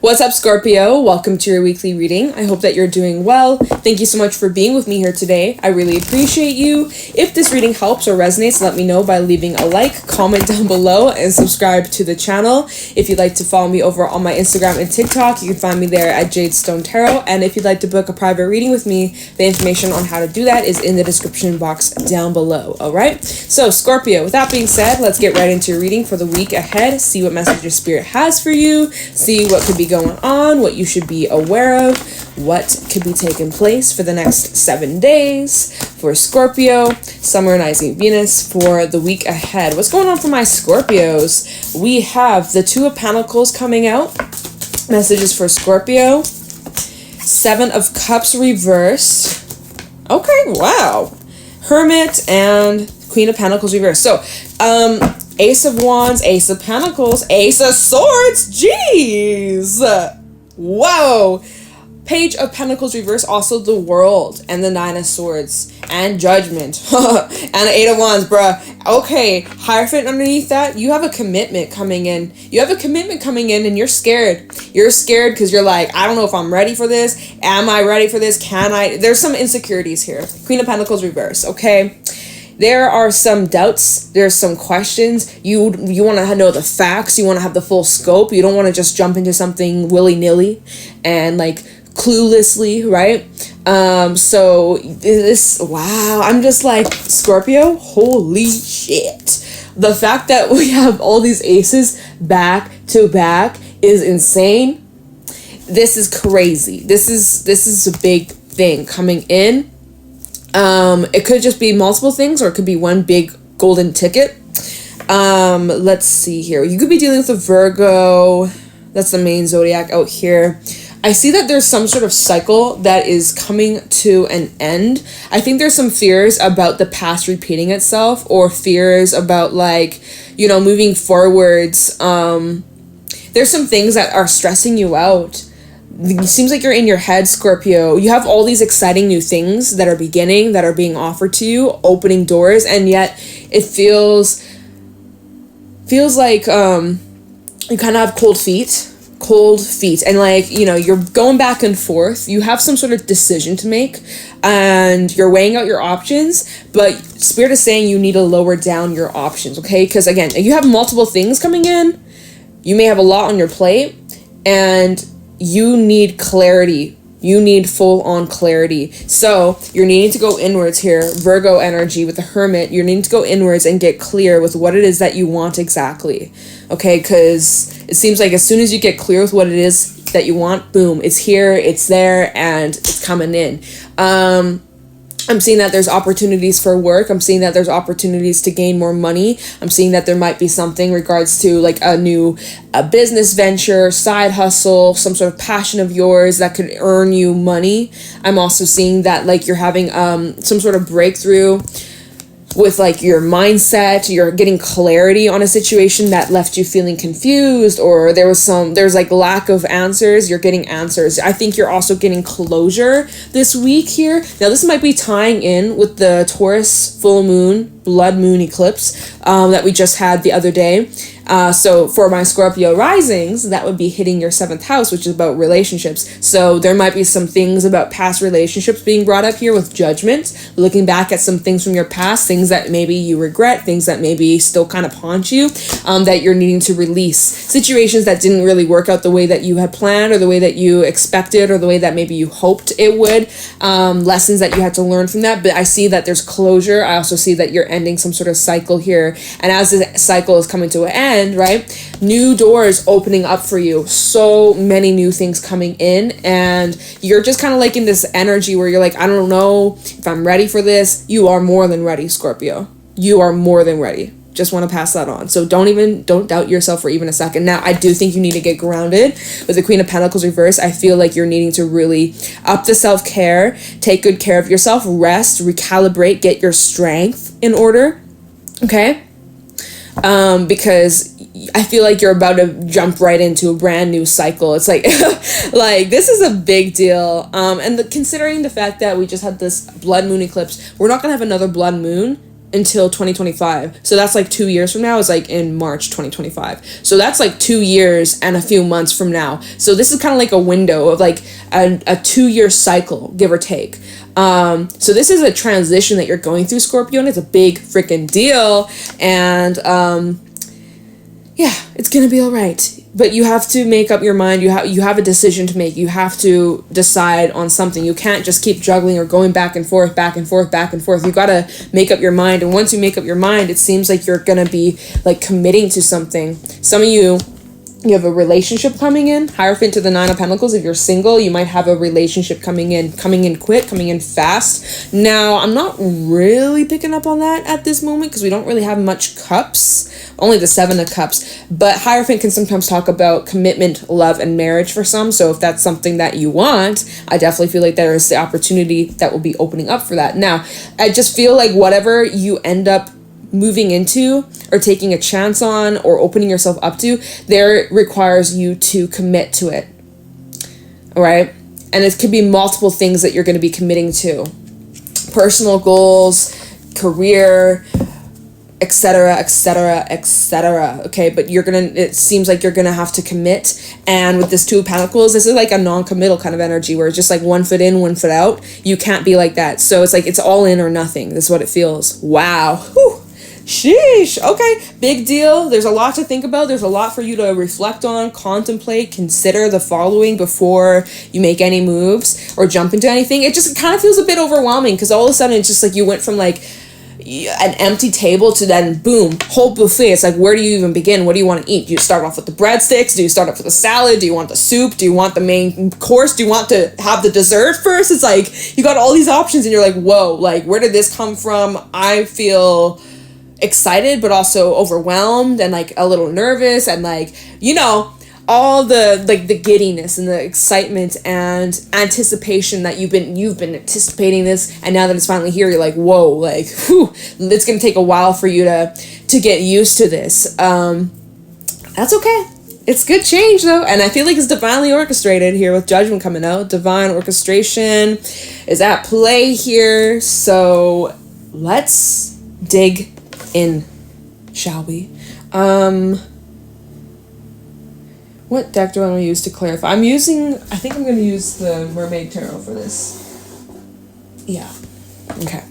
What's up, Scorpio? Welcome to your weekly reading. I hope that you're doing well. Thank you so much for being with me here today. I really appreciate you. If this reading helps or resonates, let me know by leaving a like, comment down below, and subscribe to the channel. If you'd like to follow me over on my Instagram and TikTok, you can find me there at Jadestone Tarot. And if you'd like to book a private reading with me, the information on how to do that is in the description box down below. All right? So, Scorpio, with that being said, let's get right into your reading for the week ahead. See what message your spirit has for you. See what could be going on, what you should be aware of, what could be taking place for the next 7 days for Scorpio, Sun, Rising, Venus for the week ahead. What's going on for my Scorpios? We have the Two of Pentacles coming out. Messages for Scorpio. Seven of Cups reversed. Okay, wow. Hermit and Queen of Pentacles reversed. So, Ace of Wands, Ace of Pentacles, Ace of Swords. Jeez. Whoa. Page of Pentacles reverse, also the World and the Nine of Swords and Judgment and the Eight of Wands, bruh. Okay, Hierophant underneath that, you have a commitment coming in. You have a commitment coming in and you're scared. You're scared because you're like, I don't know if I'm ready for this. Am I ready for this? Can I? There's some insecurities here. Queen of Pentacles reverse, okay? There are some doubts. There's some questions. You want to know the facts. You want to have the full scope. You don't want to just jump into something willy-nilly and like cluelessly, right? So this, wow, I'm just like, Scorpio, holy shit. The fact that we have all these aces back to back is insane. This is crazy. This is a big thing coming in. It could just be multiple things, or it could be one big golden ticket. Let's see here. You could be dealing with a Virgo. That's the main zodiac out here. I see that there's some sort of cycle that is coming to an end. I think there's some fears about the past repeating itself, or fears about, like, you know, moving forwards. There's some things that are stressing you out. It seems like you're in your head, Scorpio. You have all these exciting new things that are beginning, that are being offered to you, opening doors, and yet it feels like you kind of have cold feet, and, like, you know, you're going back and forth. You have some sort of decision to make, and you're weighing out your options, but Spirit is saying you need to lower down your options, okay? Because, again, you have multiple things coming in. You may have a lot on your plate, and you need clarity. You need full-on clarity. So you're needing to go inwards here. Virgo energy with the Hermit. You're needing to go inwards and get clear with what it is that you want exactly. Okay, because it seems like as soon as you get clear with what it is that you want, boom, it's here, it's there, and it's coming in. I'm seeing that there's opportunities for work. I'm seeing that there's opportunities to gain more money. I'm seeing that there might be something regards to like a business venture, side hustle, some sort of passion of yours that could earn you money. I'm also seeing that like you're having some sort of breakthrough with like your mindset. You're getting clarity on a situation that left you feeling confused, or there's like lack of answers. You're getting answers. I think you're also getting closure this week here. Now this might be tying in with the Taurus full moon, blood moon eclipse that we just had the other day. So for my Scorpio risings, that would be hitting your 7th house, which is about relationships. So there might be some things about past relationships being brought up here with judgment, looking back at some things from your past, things that maybe you regret, things that maybe still kind of haunt you, that you're needing to release. Situations that didn't really work out the way that you had planned, or the way that you expected, or the way that maybe you hoped it would. Lessons that you had to learn from that. But I see that there's closure. I also see that you're ending some sort of cycle here. And as the cycle is coming to an end, right, new doors opening up for you, so many new things coming in, and you're just kind of like in this energy where you're like, I don't know if I'm ready for this. You are more than ready, Scorpio. You are more than ready. Just want to pass that on. So don't doubt yourself for even a second. Now, I do think you need to get grounded with the Queen of Pentacles reverse. I feel like you're needing to really up the self-care, take good care of yourself, rest, recalibrate, get your strength in order, okay? Because I feel like you're about to jump right into a brand new cycle. It's like, like, this is a big deal. And considering the fact that we just had this blood moon eclipse, we're not going to have another blood moon until 2025. So that's like 2 years from now, is like in March 2025. So that's like 2 years and a few months from now. So this is kind of like a window of like a 2-year cycle, give or take. So this is a transition that you're going through, Scorpio, and it's a big freaking deal. And yeah, it's gonna be all right. But you have to make up your mind. You have a decision to make. You have to decide on something. You can't just keep juggling or going back and forth, back and forth, back and forth. You gotta make up your mind. And once you make up your mind, it seems like you're gonna be like committing to something. Some of you have a relationship coming in. Hierophant to the 9 of Pentacles. If you're single, you might have a relationship coming in quick, coming in fast. Now, I'm not really picking up on that at this moment because we don't really have much cups. Only the 7 of Cups. But Hierophant can sometimes talk about commitment, love, and marriage for some. So if that's something that you want, I definitely feel like there is the opportunity that will be opening up for that. Now, I just feel like whatever you end up moving into or taking a chance on or opening yourself up to, there requires you to commit to it. All right? And it could be multiple things that you're going to be committing to. Personal goals, career, etc., etc., etc. Okay, but it seems like you're gonna have to commit. And with this 2 of Pentacles, this is like a non-committal kind of energy where it's just like 1 foot in, 1 foot out. You can't be like that. So it's like it's all in or nothing. This is what it feels. Wow. Whew. Sheesh. Okay, big deal. There's a lot to think about. There's a lot for you to reflect on, contemplate, consider the following before you make any moves or jump into anything. It just kind of feels a bit overwhelming because all of a sudden it's just like you went from like an empty table to then boom, whole buffet. It's like, where do you even begin? What do you want to eat? Do you start off with the breadsticks? Do you start off with the salad? Do you want the soup? Do you want the main course? Do you want to have the dessert first? It's like you got all these options and you're like, whoa, like where did this come from? I feel excited but also overwhelmed and like a little nervous and like, you know, all the like the giddiness and the excitement and anticipation that you've been anticipating this, and now that it's finally here, you're like, whoa, like whew, it's gonna take a while for you to get used to this. That's okay. It's good change though, and I feel like it's divinely orchestrated here with Judgment coming out. Divine orchestration is at play here, so let's dig in, shall we? What deck do I want to use to clarify? I think I'm going to use the Mermaid Tarot for this. Yeah. Okay.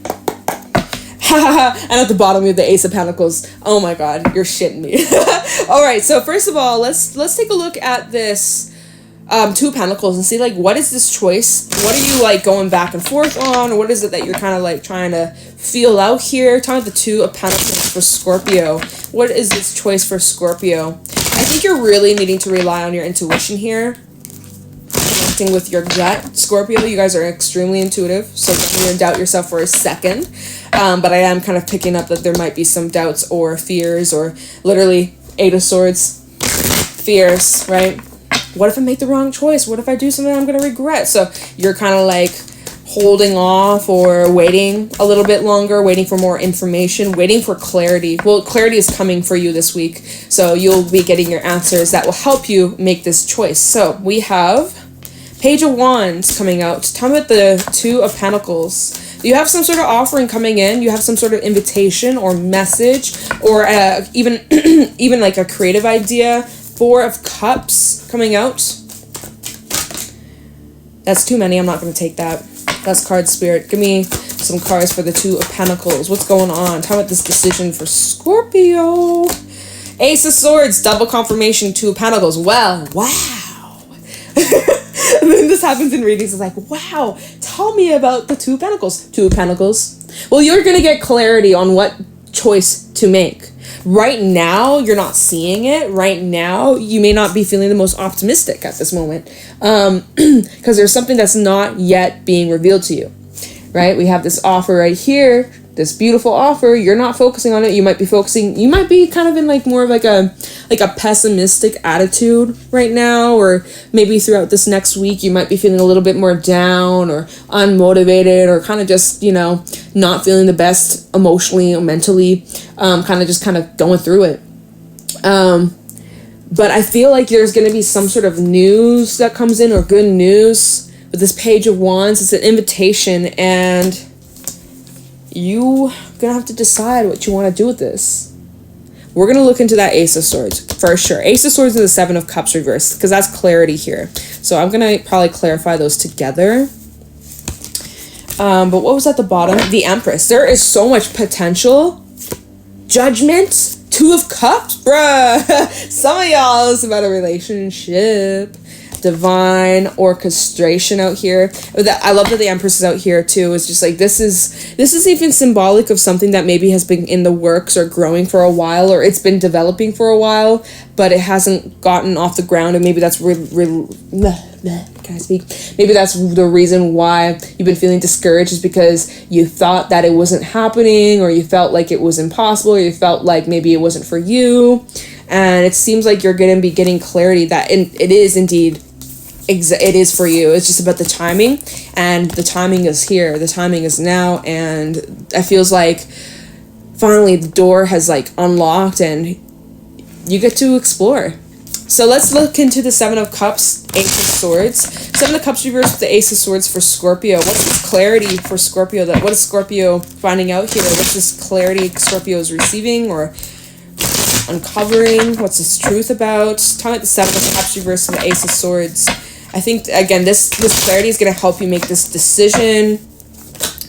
And at the bottom we have the Ace of Pentacles. Oh my god, you're shitting me. Alright, so first of all, let's take a look at this 2 of Pentacles and see like what is this choice? What are you like going back and forth on? Or what is it that you're kind of like trying to feel out here? Talking about the 2 of Pentacles for Scorpio. What is this choice for Scorpio? I think you're really needing to rely on your intuition here. Connecting with your gut. Scorpio, you guys are extremely intuitive, so don't even doubt yourself for a second. But I am kind of picking up that there might be some doubts or fears or literally 8 of Swords. Fears, right? What if I make the wrong choice? What if I do something I'm going to regret? So you're kind of like holding off or waiting a little bit longer, waiting for more information, waiting for clarity. Well, clarity is coming for you this week, so you'll be getting your answers that will help you make this choice. So we have Page of Wands coming out. Tell me about the 2 of Pentacles. Do you have some sort of offering coming in? You have some sort of invitation or message or even even like a creative idea? 4 of Cups coming out. That's too many. I'm not going to take that. That's card spirit. Give me some cards for the 2 of Pentacles. What's going on? Tell me about this decision for Scorpio. Ace of Swords. Double confirmation. 2 of Pentacles. Well, wow. And then this happens in readings. It's like, wow. Tell me about the 2 of Pentacles. 2 of Pentacles. Well, you're going to get clarity on what choice to make. Right now, you're not seeing it. Right now, you may not be feeling the most optimistic at this moment. Because there's something that's not yet being revealed to you. Right? We have this offer right here. This beautiful offer. You're not focusing on it. You might be kind of in like more of like a pessimistic attitude right now. Or maybe throughout this next week, you might be feeling a little bit more down or unmotivated or kind of just, you know, not feeling the best emotionally or mentally. Kind of going through it. But I feel like there's going to be some sort of news that comes in or good news with this Page of Wands. It's an invitation and you gonna have to decide what you want to do with this. We're gonna look into that Ace of Swords for sure. Ace of Swords and the Seven of Cups reversed, because that's clarity here. So I'm gonna probably clarify those together. But what was at the bottom? The Empress. There is so much potential. Judgment. Two of Cups, bruh. Some of y'all is about a relationship. Divine orchestration out here. I love that the Empress is out here too. It's just like this is even symbolic of something that maybe has been in the works or growing for a while, or it's been developing for a while, but it hasn't gotten off the ground, and maybe that's can I speak? Maybe that's the reason why you've been feeling discouraged, is because you thought that it wasn't happening, or you felt like it was impossible, or you felt like maybe it wasn't for you. And it seems like you're going to be getting clarity that it is indeed, it is for you. It's just about the timing, and the timing is here. The timing is now, and it feels like finally the door has like unlocked and you get to explore. So let's look into the Seven of Cups, Ace of Swords. Seven of Cups reversed with the Ace of Swords for Scorpio. What's this clarity for Scorpio? What is Scorpio finding out here? What's this clarity Scorpio is receiving or uncovering? What's this truth about? Talking about the Seven of Cups reversed with the Ace of Swords. I think, again, this clarity is going to help you make this decision,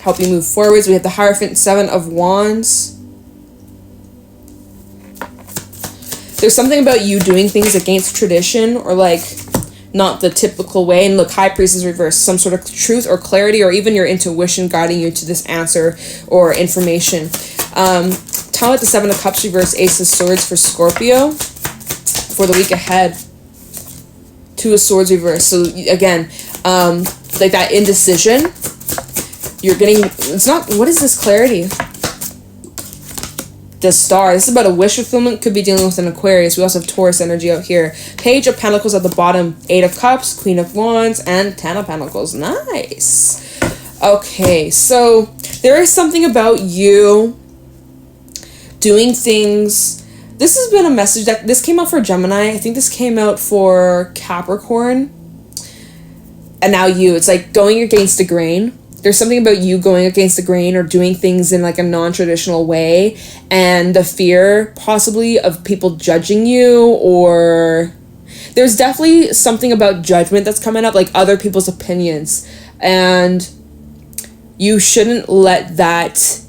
help you move forwards. We have the Hierophant, Seven of Wands. There's something about you doing things against tradition, or like not the typical way. And look, High Priest is reversed. Some sort of truth or clarity, or even your intuition guiding you to this answer or information. Talk about the Seven of Cups reversed, Ace of Swords for Scorpio for the week ahead. Two of Swords reversed. So again, like that indecision. You're getting, it's not, what is this clarity? The Star. This is about a wish fulfillment. Could be dealing with an Aquarius. We also have Taurus energy out here. Page of Pentacles at the bottom. Eight of Cups, Queen of Wands, and Ten of Pentacles. Nice. Okay, so there is something about you doing things. This has been a message that this came out for Gemini. I think this came out for Capricorn. And now you. It's like going against the grain. There's something about you going against the grain or doing things in like a non-traditional way, and the fear possibly of people judging you, or there's definitely something about judgment that's coming up, like other people's opinions, and you shouldn't let that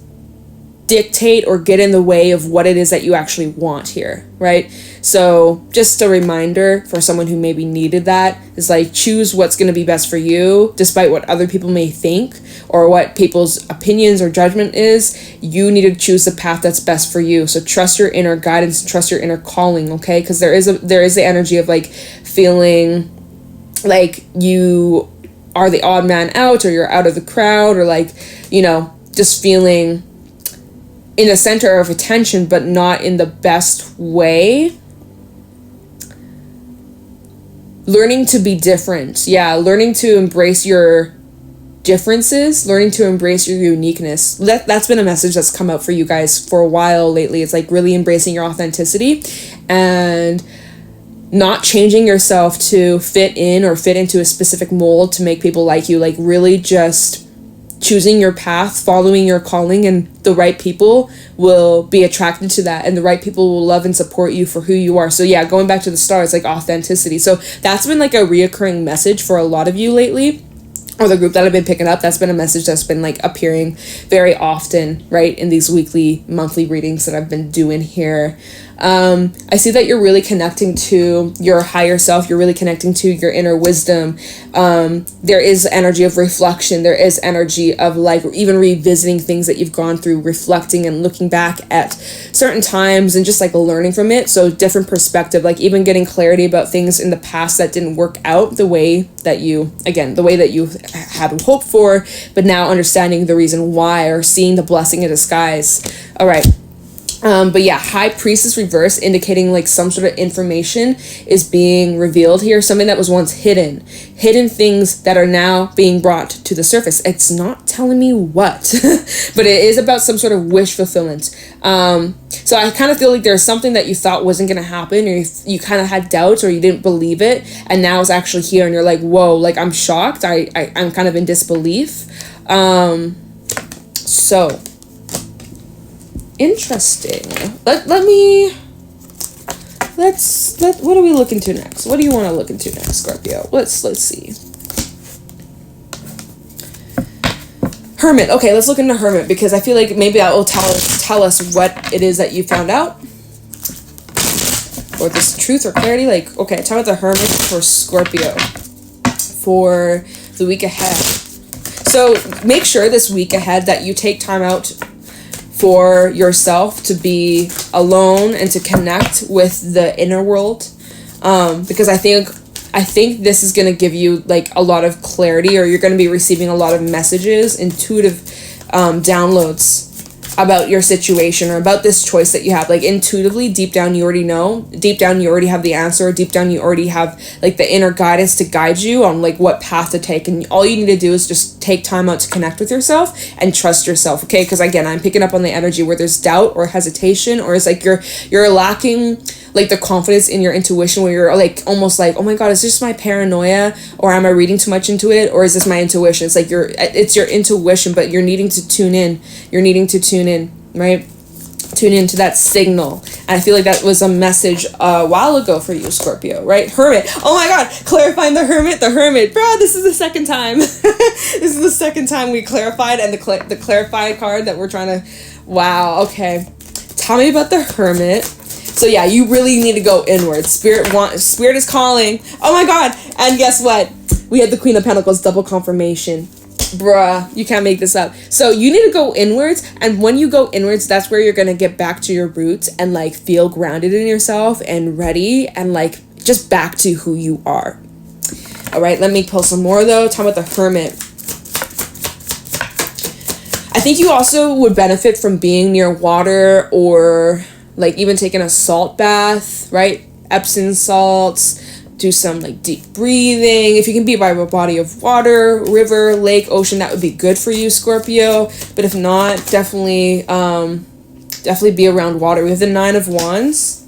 dictate or get in the way of what it is that you actually want here, right? So just a reminder for someone who maybe needed that is like, choose what's going to be best for you, despite what other people may think or what people's opinions or judgment is. You need to choose the path that's best for you. So trust your inner guidance, trust your inner calling, okay? Because there is the energy of like feeling like you are the odd man out, or you're out of the crowd, or like, you know, just feeling in the center of attention, but not in the best way. Learning to be different. Yeah, learning to embrace your differences, learning to embrace your uniqueness. That's been a message that's come out for you guys for a while lately. It's like really embracing your authenticity and not changing yourself to fit in or fit into a specific mold to make people like you. Like really just choosing your path, following your calling, and the right people will be attracted to that, and the right people will love and support you for who you are. So yeah, going back to the Star, it's like authenticity. So that's been like a reoccurring message for a lot of you lately, or the group that I've been picking up. That's been a message that's been like appearing very often, right, in these weekly, monthly readings that I've been doing here. I see that you're really connecting to your higher self. You're really connecting to your inner wisdom. There is energy of reflection. There is energy of like even revisiting things that you've gone through, reflecting and looking back at certain times and just like learning from it. So different perspective, like even getting clarity about things in the past that didn't work out the way that you had hoped for, but now understanding the reason why, or seeing the blessing in disguise. All right. But yeah, High Priestess reverse, indicating like some sort of information is being revealed here. Something that was once hidden things that are now being brought to the surface. It's not telling me what, but it is about some sort of wish fulfillment. So I kind of feel like there's something that you thought wasn't going to happen, or you kind of had doubts, or you didn't believe it, and now it's actually here, and you're like, whoa, like I'm shocked. I'm kind of in disbelief. So Interesting. What are we looking to next? What do you want to look into next, Scorpio? Let's see. Hermit. Okay, let's look into Hermit, because I feel like maybe that will tell us what it is that you found out. Or this truth or clarity. Like, okay, talk about the Hermit for Scorpio for the week ahead. So make sure this week ahead that you take time out for yourself to be alone and to connect with the inner world, because I think this is going to give you like a lot of clarity, or you're going to be receiving a lot of messages, intuitive downloads about your situation or about this choice that you have. Like intuitively, deep down you already know, deep down you already have the answer, deep down you already have like the inner guidance to guide you on like what path to take, and all you need to do is just take time out to connect with yourself and trust yourself. Okay, because again, I'm picking up on the energy where there's doubt or hesitation, or it's like you're lacking like the confidence in your intuition, where you're like almost like, oh my god, is this just my paranoia, or am I reading too much into it, or is this my intuition? It's like it's your intuition, but you're needing to tune in, right? Tune into that signal. And I feel like that was a message a while ago for you, Scorpio, right? Hermit. Oh my god, clarifying the Hermit. Bro, this is the second time. This is the second time we clarified, and the clarified card that we're trying to, wow, okay. Tell me about the Hermit. So yeah, you really need to go inward. Spirit is calling. Oh my god. And guess what? We had the Queen of Pentacles, double confirmation. Bruh, you can't make this up. So you need to go inwards, and when you go inwards, that's where you're gonna get back to your roots and like feel grounded in yourself and ready and like just back to who you are. All right, let me pull some more though. Talk about the Hermit. I think you also would benefit from being near water, or like even taking a salt bath, right? Epsom salts. Do some like deep breathing. If you can be by a body of water, river, lake, ocean, that would be good for you, Scorpio. But if not, definitely be around water. We have the Nine of Wands.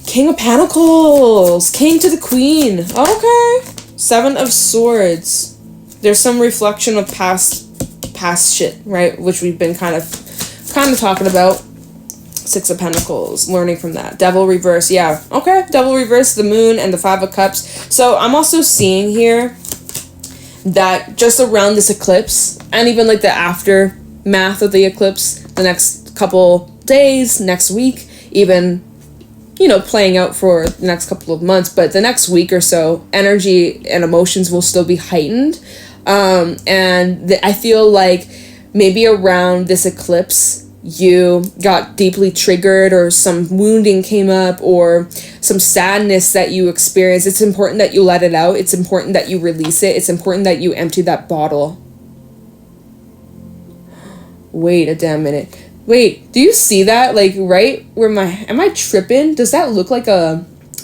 King of Pentacles. King to the Queen. Okay. Seven of Swords. There's some reflection of past shit, right? Which we've been kind of talking about. Six of Pentacles, learning from that. Devil reverse, yeah. Okay, Devil reverse, the Moon, and the Five of Cups. So I'm also seeing here that just around this eclipse, and even like the aftermath of the eclipse, the next couple days, next week, even, you know, playing out for the next couple of months, but the next week or so, energy and emotions will still be heightened. I feel like maybe around this eclipse, you got deeply triggered, or some wounding came up, or some sadness that you experienced. It's important that you let it out. It's important that you release it. It's important that you empty that bottle. Wait a damn minute. Wait, do you see that? Like right where am I tripping? Does that look like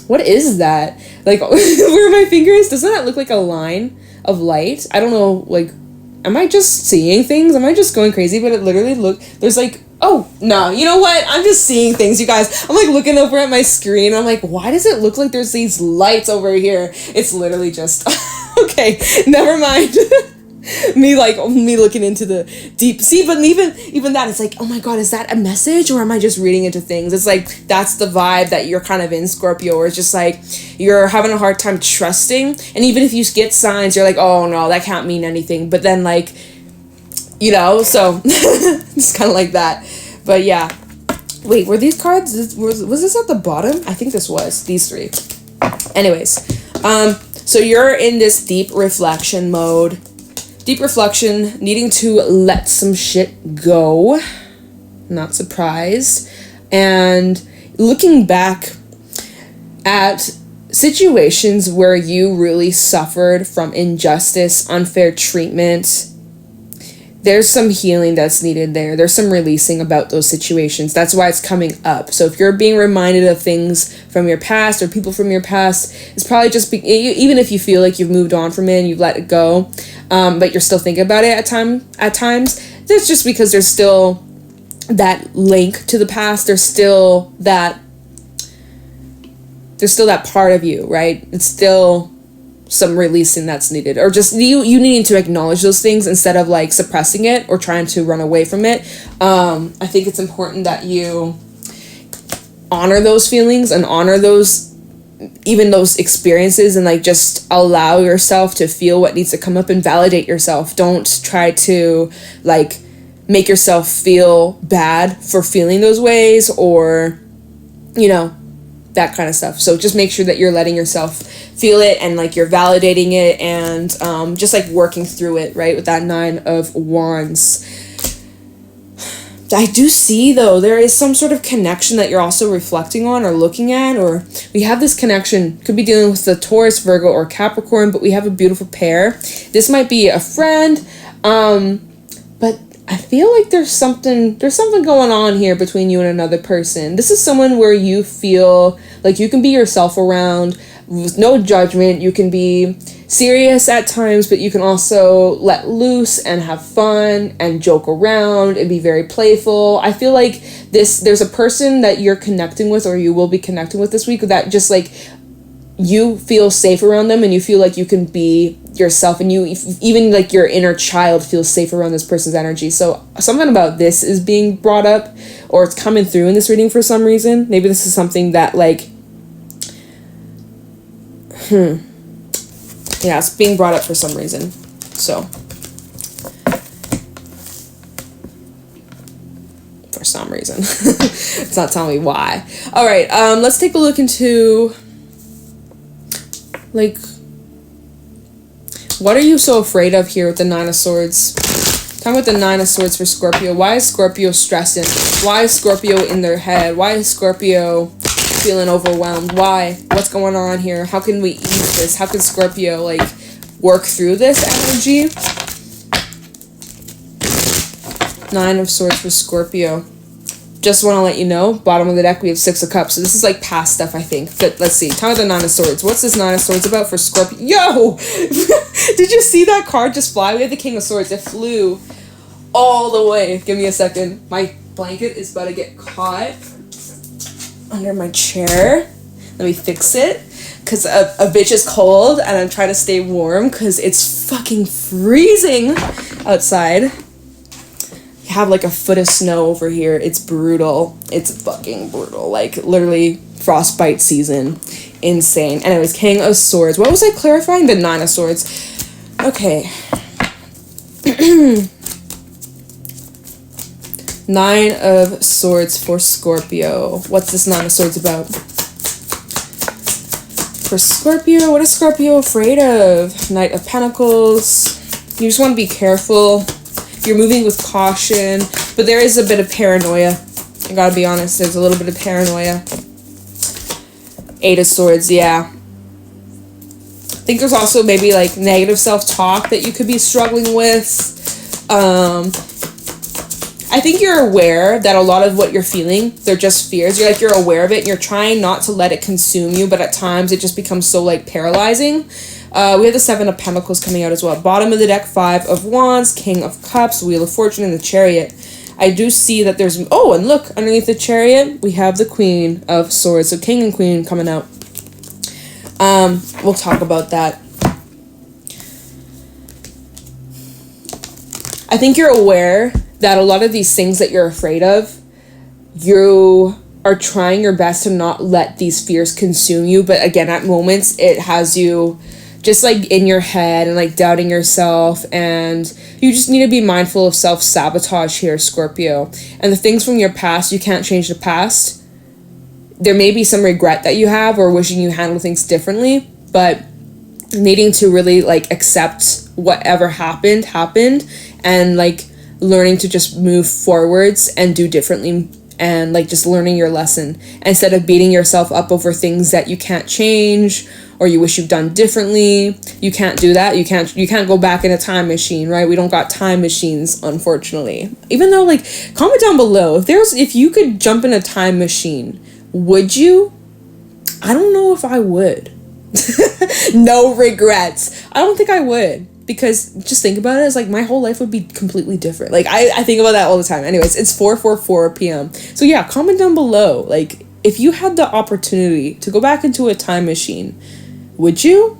what is that? Like where my finger is? Doesn't that look like a line of light? I don't know, like, am I just seeing things? Am I just going crazy? But it literally there's like, oh, no, you know what? I'm just seeing things, you guys. I'm like looking over at my screen. I'm like, why does it look like there's these lights over here? It's literally just, okay, never mind. me looking into the deep, see, but even that, it's like, oh my god, is that a message, or am I just reading into things? It's like, that's the vibe that you're kind of in, Scorpio, where it's just like, you're having a hard time trusting, and even if you get signs, you're like, oh no, that can't mean anything, but then like, you know, so it's kind of like that. But yeah, wait, were these cards, was this at the bottom? I think this was, these three. Anyways, so you're in this deep reflection mode. Deep reflection, needing to let some shit go. Not surprised. And looking back at situations where you really suffered from injustice, unfair treatment. There's some healing that's needed there. There's some releasing about those situations. That's why it's coming up. So if you're being reminded of things from your past or people from your past, it's probably just even if you feel like you've moved on from it and you've let it go, but you're still thinking about it at times. That's just because there's still that link to the past. There's still that part of you, right? It's still some releasing that's needed, or just you needing to acknowledge those things instead of like suppressing it or trying to run away from it. I think it's important that you honor those feelings and honor those experiences, and like just allow yourself to feel what needs to come up and validate yourself. Don't try to like make yourself feel bad for feeling those ways, or that kind of stuff. So just make sure that you're letting yourself feel it and like you're validating it, and just like working through it, right? With that 9 of Wands. I do see though, there is some sort of connection that you're also reflecting on or looking at, or we have this connection, could be dealing with the Taurus, Virgo, or Capricorn, but we have a beautiful pair. This might be a friend, but I feel like there's something going on here between you and another person. This is someone where you feel like you can be yourself around with no judgment. You can be serious at times, but you can also let loose and have fun and joke around and be very playful. I feel like there's a person that you're connecting with, or you will be connecting with this week, that just like you feel safe around them and you feel like you can be yourself, and you even like your inner child feels safe around this person's energy. So something about this is being brought up, or it's coming through in this reading for some reason. Maybe this is something that like yeah, it's being brought up for some reason. So for some reason. It's not telling me why. All right, let's take a look into like, what are you so afraid of here with the 9 of Swords? Talk about the 9 of Swords for Scorpio. Why is Scorpio stressing? Why is Scorpio in their head? Why is Scorpio feeling overwhelmed? Why? What's going on here? How can we ease this? How can Scorpio like work through this energy? 9 of Swords for Scorpio. Just want to let you know, bottom of the deck, we have 6 of Cups. So this is like past stuff, I think. But let's see. Tell me the 9 of Swords. What's this 9 of Swords about for Scorpio? Yo! Did you see that card just fly? We have the King of Swords. It flew all the way. Give me a second. My blanket is about to get caught under my chair. Let me fix it. Because a bitch is cold and I'm trying to stay warm because it's fucking freezing outside. Have like a foot of snow over here. It's brutal. It's fucking brutal. Like literally frostbite season. Insane. Anyways, King of Swords. What was I clarifying? The 9 of Swords. Okay. 9 of Swords for Scorpio. What's this 9 of Swords about? For Scorpio, what is Scorpio afraid of? Knight of Pentacles. You just want to be careful. You're moving with caution, but there is a bit of paranoia. I gotta be honest, there's a little bit of paranoia. 8 of Swords, yeah. I think there's also maybe like negative self-talk that you could be struggling with. I think you're aware that a lot of what you're feeling, they're just fears. You're aware of it and you're trying not to let it consume you, but at times it just becomes so like paralyzing. We have the 7 of Pentacles coming out as well. Bottom of the deck, 5 of Wands, King of Cups, Wheel of Fortune, and the Chariot. I do see that there's... Oh, and look, underneath the Chariot, we have the Queen of Swords. So King and Queen coming out. We'll talk about that. I think you're aware that a lot of these things that you're afraid of, you are trying your best to not let these fears consume you. But again, at moments, it has you just like in your head and like doubting yourself, and you just need to be mindful of self-sabotage here, Scorpio. And the things from your past, you can't change the past. There may be some regret that you have or wishing you handled things differently, but needing to really like accept whatever happened and like learning to just move forwards and do differently, and like just learning your lesson instead of beating yourself up over things that you can't change or you wish you've done differently. You can't do that. You can't go back in a time machine, right? We don't got time machines, unfortunately. Even though, like, comment down below if you could jump in a time machine, would you? I don't know if I would. No regrets. I don't think I would, because just think about it, it's like my whole life would be completely different. Like I think about that all the time. Anyways, it's 4:44 p.m. So yeah, comment down below, like, if you had the opportunity to go back into a time machine, would you?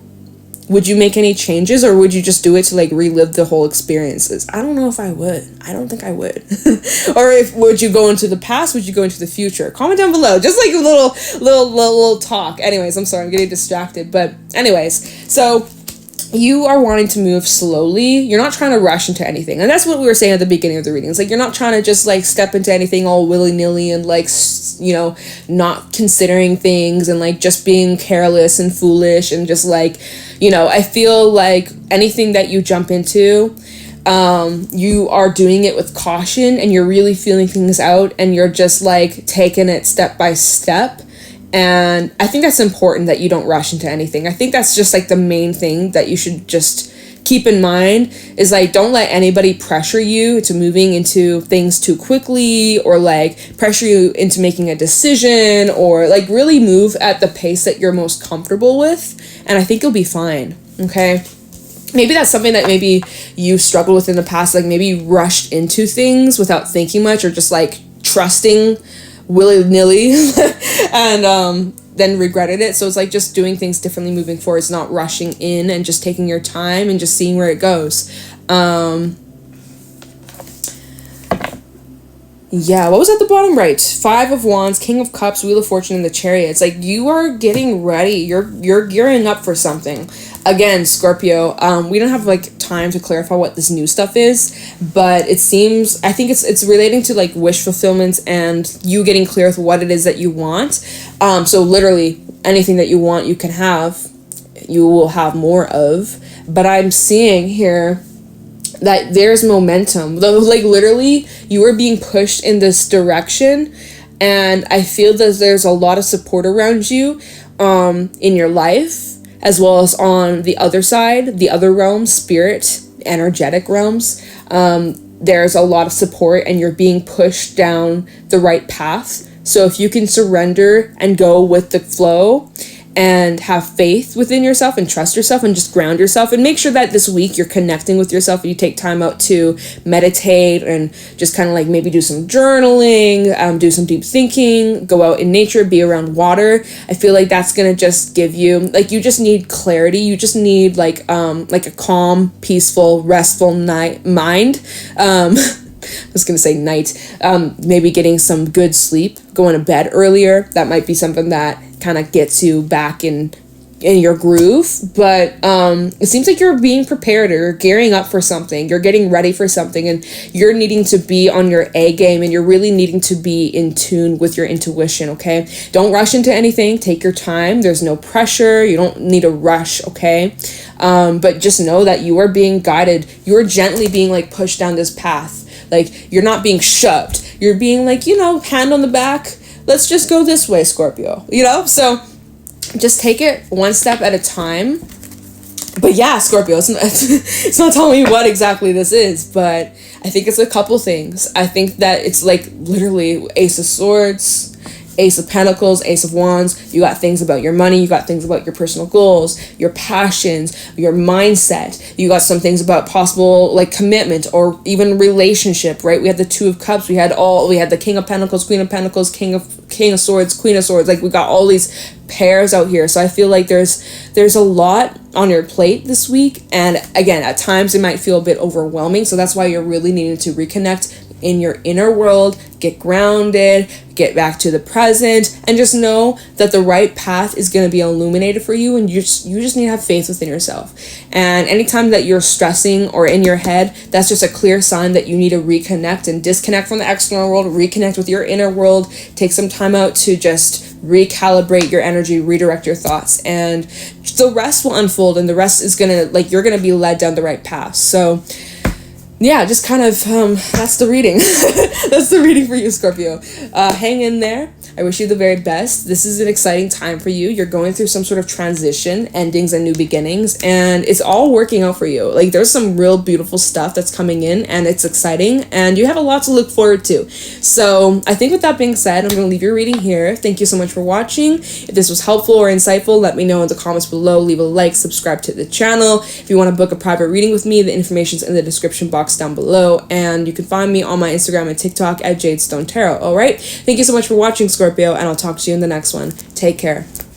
would you make any changes, or would you just do it to like relive the whole experiences? I don't know if I would. I don't think I would. Or if would you go into the past? Would you go into the future? Comment down below. Just like a little talk. Anyways, I'm sorry, I'm getting distracted. But anyways, so you are wanting to move slowly. You're not trying to rush into anything. And that's what we were saying at the beginning of the reading. It's like, you're not trying to just like step into anything all willy-nilly and like, you know, not considering things and like just being careless and foolish and just like, you know, I feel like anything that you jump into, you are doing it with caution and you're really feeling things out and you're just like taking it step by step. And I think that's important, that you don't rush into anything. I think that's just like the main thing that you should just keep in mind, is like, don't let anybody pressure you to moving into things too quickly, or like pressure you into making a decision, or like really move at the pace that you're most comfortable with. And I think you'll be fine. Okay. Maybe that's something that maybe you struggled with in the past, like maybe you rushed into things without thinking much, or just like trusting willy-nilly and then regretted it. So it's like just doing things differently moving forward. It's not rushing in and just taking your time and just seeing where it goes. Yeah, what was at the bottom right? 5 of Wands, King of Cups, Wheel of Fortune, and the Chariot. It's like you are getting ready. You're gearing up for something. Again, Scorpio, we don't have like time to clarify what this new stuff is, but it seems, I think it's relating to like wish fulfillment and you getting clear with what it is that you want. So literally anything that you want, you can have, you will have more of. But I'm seeing here that there's momentum. Like literally you are being pushed in this direction, and I feel that there's a lot of support around you in your life, as well as on the other side, the other realms, spirit, energetic realms. There's a lot of support and you're being pushed down the right path. So if you can surrender and go with the flow and have faith within yourself and trust yourself and just ground yourself, and make sure that this week you're connecting with yourself and you take time out to meditate and just kind of like maybe do some journaling, do some deep thinking, go out in nature, be around water. I feel like that's gonna just give you, like, you just need clarity. You just need like a calm, peaceful, restful mind. I was gonna say night. Maybe getting some good sleep, going to bed earlier. That might be something that kind of gets you back in your groove. But it seems like you're being prepared, or you're gearing up for something. You're getting ready for something, and you're needing to be on your A game, and you're really needing to be in tune with your intuition. Okay, don't rush into anything. Take your time. There's no pressure. You don't need a rush. Okay, but just know that you are being guided. You're gently being like pushed down this path. Like, you're not being shoved. You're being like, you know, hand on the back. Let's just go this way, Scorpio. You know? So just take it one step at a time. But yeah, Scorpio, it's not telling me what exactly this is, but I think it's a couple things. I think that it's like literally Ace of Swords, Ace of Pentacles, Ace of Wands. You got things about your money. You got things about your personal goals, your passions, your mindset. You got some things about possible like commitment or even relationship, right? We had the Two of Cups. We had the King of Pentacles, Queen of Pentacles, King of Swords, Queen of Swords. Like, we got all these pairs out here. So I feel like there's a lot on your plate this week. And again, at times it might feel a bit overwhelming. So that's why you're really needing to reconnect in your inner world, get grounded, get back to the present, and just know that the right path is going to be illuminated for you, and you just need to have faith within yourself. And anytime that you're stressing or in your head, that's just a clear sign that you need to reconnect and disconnect from the external world, reconnect with your inner world, take some time out to just recalibrate your energy, redirect your thoughts, and the rest will unfold, and the rest is gonna, like, you're gonna be led down the right path. So yeah, just kind of, that's the reading. That's the reading for you, Scorpio. Hang in there. I wish you the very best. This is an exciting time for you. You're going through some sort of transition, endings and new beginnings, and it's all working out for you. Like, there's some real beautiful stuff that's coming in, and it's exciting, and you have a lot to look forward to. So I think with that being said, I'm going to leave your reading here. Thank you so much for watching. If this was helpful or insightful, let me know in the comments below. Leave a like, subscribe to the channel. If you want to book a private reading with me, the information's in the description box down below, and you can find me on my Instagram and TikTok at Jadestone Tarot. All right, thank you so much for watching, Scorpio, and I'll talk to you in the next one. Take care.